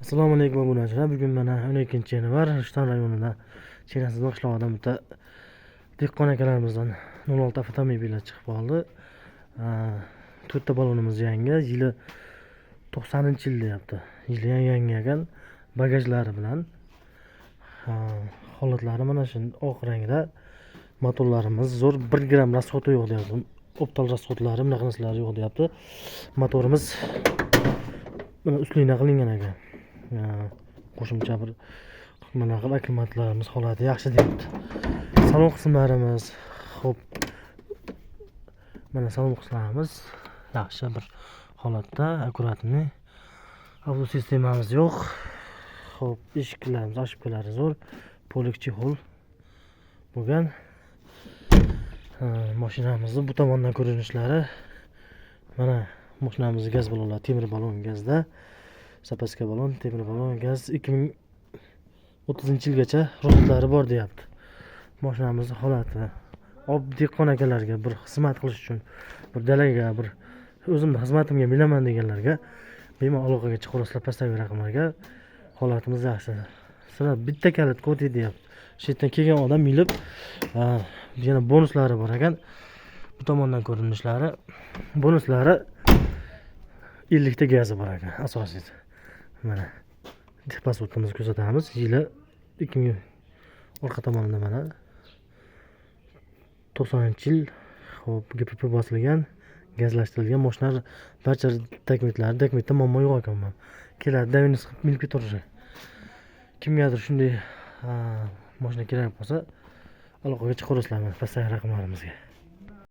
Assalomu alaykum obunachilar. Bugun mana 12-yanvar Rishton rayonida Chenasiz qishlog'idan bitta dehqon akalarimizdan 06 avtomobil chiqib qoldi. 4ta balonimiz yangi, yili 90-yil deyapti. Yili yangi ekan, bagajlari bilan. Holatlari mana shu oq rangda. Motorlarimiz zo'r, 1 gram rasxoti yo'q deyapti. Optal rasxotlari, bunaqa narsalar yo'q deyapti. Motorimiz mana uslina qilingan ekan. Qo'shimcha bir mana qilib akkumulyatorlarimiz holati yaxshi deyapti. Salon qismlarimiz xo'p. Mana salon qismlarimiz yaxshi bir holatda, akkuratni. Avto sistemamiz yo'q. Xo'p, eshiklarimiz, eshikkalari zo'r, polik chexol bo'lgan. Mashinamizning bu tomondan ko'rinishlari mana mashinamiz gaz balonlari, temir balon gazda. Zapaska balon, temir balon, gaz 2030-yilgacha ruxsatlari bor deyapti. Mashinamizning holati dehqon akalarga bir xizmat qilish uchun, bir dalaga, bir o'zimni xizmatimga bilaman deganlarga bemalol aloqaga chiqaverasizlar pastdagi raqamlarga. Holatimiz yaxshi. Sizlar bitta kalit kod deyapti. Shu yerdan kelgan odam milib, yana bonuslari bor ekan. Bu tomondan ko'rinishlari, bonuslari 50 ta gazi bor ekan asosiy. Mana pasportimizni ko'rsatamiz. Yili 2000 orqa tomonida mana 90-yil. Xo'p, GPP bosilgan, gazlashtirilgan mashinalar barcha dokumentda muammo yo'q ekan. Keladi, davingiz minib ketaveradi. Kimgadir shunday mashina kerak bo'lsa, aloqaga chiqaverasizlar pastdagi raqamlarimizga.